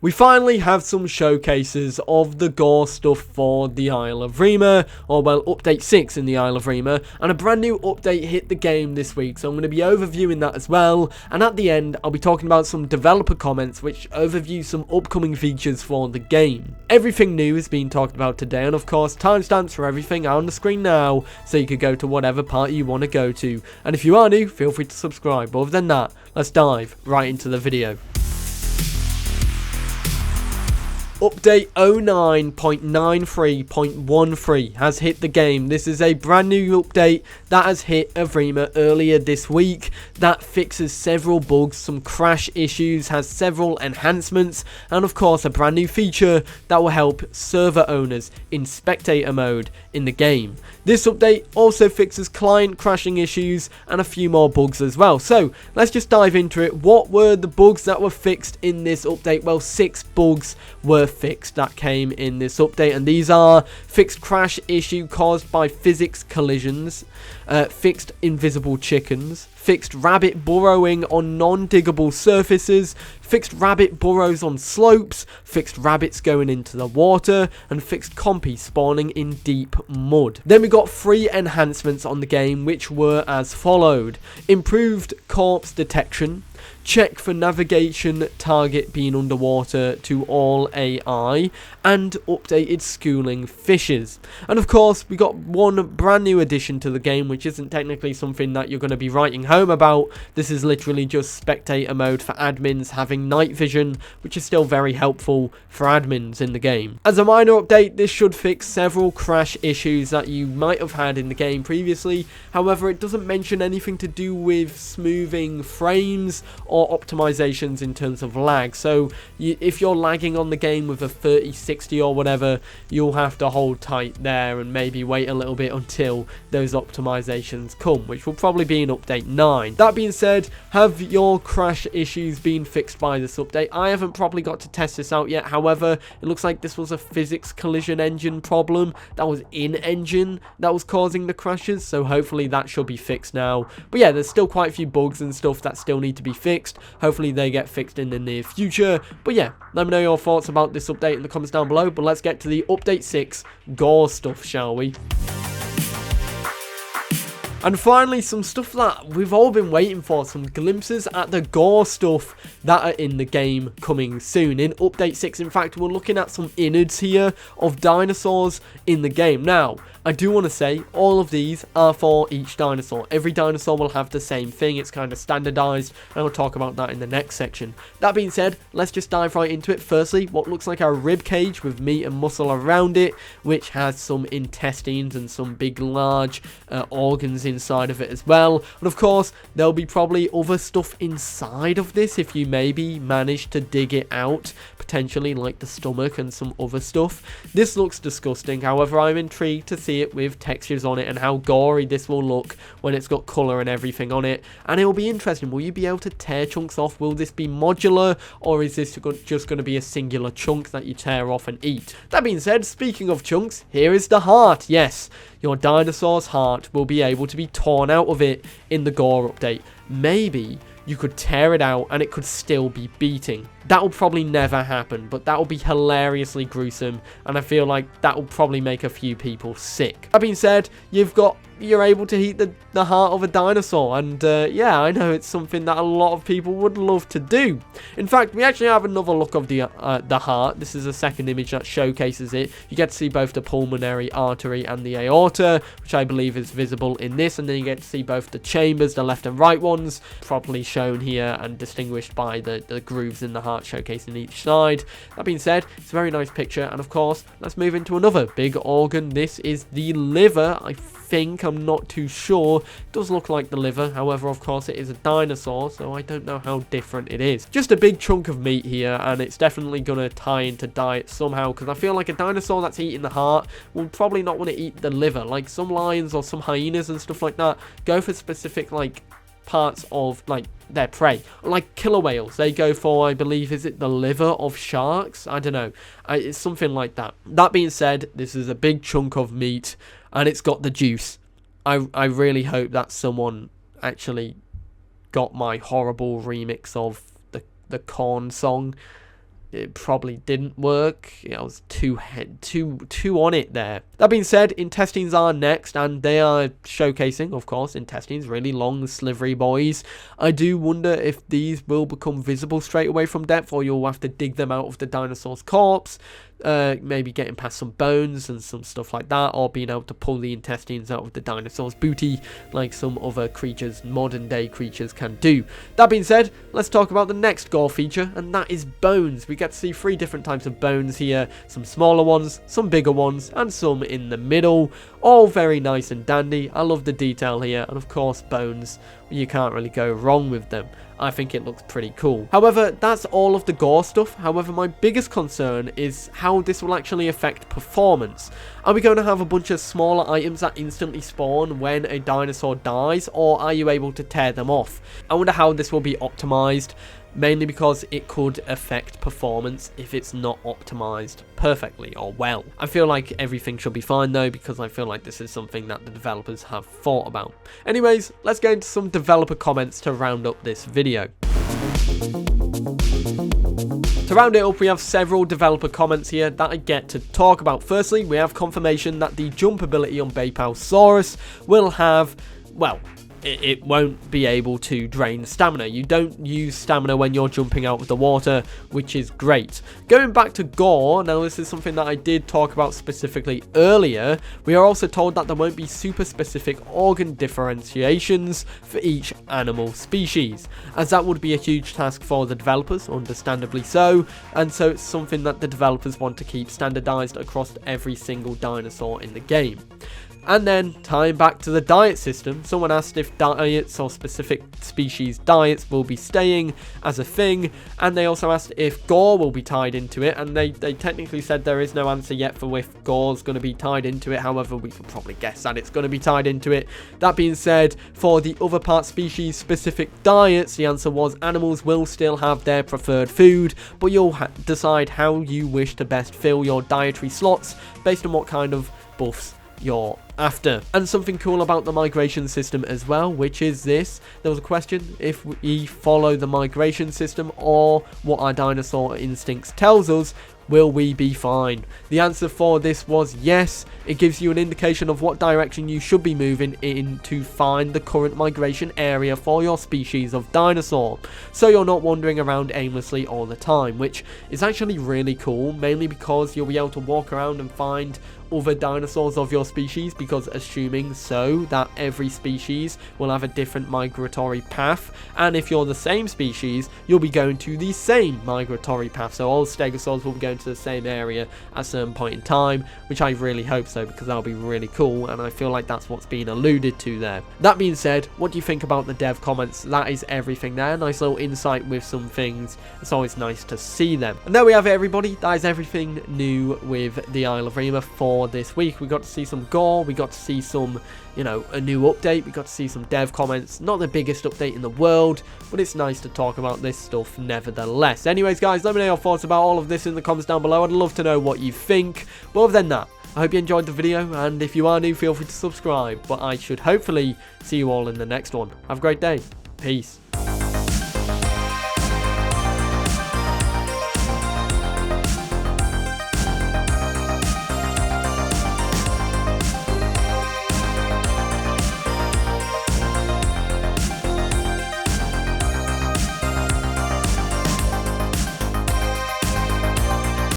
We finally have some showcases of the Gore stuff for the Isle of Evrima, or well, update 6 in the Isle of Evrima, and a brand new update hit the game this week, so I'm going to be overviewing that as well, and at the end, I'll be talking about some developer comments which overview some upcoming features for the game. Everything new is being talked about today, and of course, timestamps for everything are on the screen now, so you can go to whatever part you want to go to, and if you are new, feel free to subscribe, but other than that, let's dive right into the video. Update 09.93.13 has hit the game. This is a brand new update that has hit Evrima earlier this week that fixes several bugs, some crash issues, has several enhancements, and of course a brand new feature that will help server owners in spectator mode in the game. This update also fixes client crashing issues and a few more bugs as well. So let's just dive into it. What were the bugs that were fixed in this update? Well, 6 bugs were fixed that came in this update, and these are fixed crash issue caused by physics collisions, fixed invisible chickens, fixed rabbit burrowing on non-diggable surfaces, fixed rabbit burrows on slopes, fixed rabbits going into the water, and fixed compy spawning in deep mud. Then we got 3 enhancements on the game which were as followed: improved corpse detection, check for navigation target being underwater to all AI, and updated schooling fishes. And of course, we got one brand new addition to the game, which isn't technically something that you're going to be writing home about. This is literally just spectator mode for admins having night vision, which is still very helpful for admins in the game. As a minor update, this should fix several crash issues that you might have had in the game previously. However, it doesn't mention anything to do with smoothing frames or optimizations in terms of lag. So if you're lagging on the game with a 3060 or whatever, you'll have to hold tight there and maybe wait a little bit until those optimizations come, which will probably be in update 9. That being said, have your crash issues been fixed by this update? I haven't probably got to test this out yet. However, it looks like this was a physics collision engine problem that was in engine that was causing the crashes, so hopefully that should be fixed now. But yeah, there's still quite a few bugs and stuff that still need to be fixed. Hopefully they get fixed in the near future. But yeah, let me know your thoughts about this update in the comments down below. But let's get to the update 6 Gore stuff, shall we? And finally, some stuff that we've all been waiting for, some glimpses at the Gore stuff that are in the game coming soon. In Update 6, in fact, we're looking at some innards here of dinosaurs in the game. Now, I do want to say, all of these are for each dinosaur. Every dinosaur will have the same thing. It's kind of standardized, and I'll talk about that in the next section. That being said, let's just dive right into it. Firstly, what looks like a rib cage with meat and muscle around it, which has some intestines and some big, large organs inside of it as well. And of course, there'll be probably other stuff inside of this if you maybe manage to dig it out, potentially like the stomach and some other stuff. This looks disgusting. However, I'm intrigued to see it with textures on it and how gory this will look when it's got color and everything on it. And it will be interesting. Will you be able to tear chunks off? Will this be modular, or is this just going to be a singular chunk that you tear off and eat? That being said, speaking of chunks, here is the heart. Yes, your dinosaur's heart will be able to be torn out of it in the Gore update. Maybe you could tear it out and it could still be beating. That will probably never happen, but that will be hilariously gruesome, and I feel like that will probably make a few people sick. That being said, you're able to eat the heart of a dinosaur, and yeah, I know it's something that a lot of people would love to do. In fact, we actually have another look of the heart. This is a second image that showcases it. You get to see both the pulmonary artery and the aorta, which I believe is visible in this, and then you get to see both the chambers, the left and right ones, properly shown here and distinguished by the grooves in the heart showcasing each side. That being said, it's a very nice picture, and of course, let's move into another big organ. This is the liver, I think. I'm not too sure. It does look like the liver. However, of course, it is a dinosaur, so I don't know how different it is. Just a big chunk of meat here, and it's definitely going to tie into diet somehow, because I feel like a dinosaur that's eating the heart will probably not want to eat the liver. Like some lions or some hyenas and stuff like that go for specific, like, parts of, like, their prey. Like killer whales, they go for, I believe, is it the liver of sharks? I don't know. It's something like that. That being said, this is a big chunk of meat, and it's got the juice. I really hope that someone actually got my horrible remix of the Corn song it probably didn't work. I was too on it there. That being said, intestines are next, and they are showcasing, of course, intestines, really long, slivery boys. I do wonder if these will become visible straight away from depth, or you'll have to dig them out of the dinosaur's corpse. Maybe getting past some bones and some stuff like that, or being able to pull the intestines out of the dinosaur's booty like some other creatures, modern day creatures, can do. That being said, let's talk about the next Gore feature, and that is bones. We get to see 3 different types of bones here, some smaller ones, some bigger ones, and some in the middle. All very nice and dandy. I love the detail here, and of course bones, you can't really go wrong with them. I think it looks pretty cool. However, that's all of the Gore stuff. However, my biggest concern is how this will actually affect performance. Are we going to have a bunch of smaller items that instantly spawn when a dinosaur dies, or are you able to tear them off? I wonder how this will be optimized, mainly because it could affect performance if it's not optimized perfectly or well. I feel like everything should be fine though, because I feel like this is something that the developers have thought about. Anyways, let's get into some developer comments to round up this video. To round it up, we have several developer comments here that I get to talk about. Firstly, we have confirmation that the jump ability on Bapalsaurus will have, well, it won't be able to drain stamina. You don't use stamina when you're jumping out of the water, which is great. Going back to Gore, now this is something that I did talk about specifically earlier. We are also told that there won't be super specific organ differentiations for each animal species, as that would be a huge task for the developers, understandably so, and so it's something that the developers want to keep standardized across every single dinosaur in the game. And then, tying back to the diet system, someone asked if diets or specific species diets will be staying as a thing, and they also asked if Gore will be tied into it, and they technically said there is no answer yet for if Gore's going to be tied into it. However, we can probably guess that it's going to be tied into it. That being said, for the other part species specific diets, the answer was animals will still have their preferred food, but you'll decide how you wish to best fill your dietary slots based on what kind of buffs you're after. And something cool about the migration system as well, which is this. There was a question if we follow the migration system or what our dinosaur instincts tells us, will we be fine? The answer for this was yes. It gives you an indication of what direction you should be moving in to find the current migration area for your species of dinosaur, so you're not wandering around aimlessly all the time, which is actually really cool, mainly because you'll be able to walk around and find other dinosaurs of your species, because assuming so that every species will have a different migratory path, and if you're the same species, you'll be going to the same migratory path, so all stegosaurs will be going to the same area at a certain point in time, which I really hope so, because that'll be really cool, and I feel like that's what's being alluded to there. That being said, what do you think about the dev comments? That is everything there. Nice little insight with some things. It's always nice to see them. And there we have it, everybody. That is everything new with the Isle of Evrima for this week. We got to see some Gore, we got to see some, you know, a new update, we got to see some dev comments. Not the biggest update in the world, but it's nice to talk about this stuff nevertheless. Anyways, guys, let me know your thoughts about all of this in the comments down below. I'd love to know what you think. But other than that, I hope you enjoyed the video, and if you are new, feel free to subscribe. But I should hopefully see you all in the next one. Have a great day. Peace.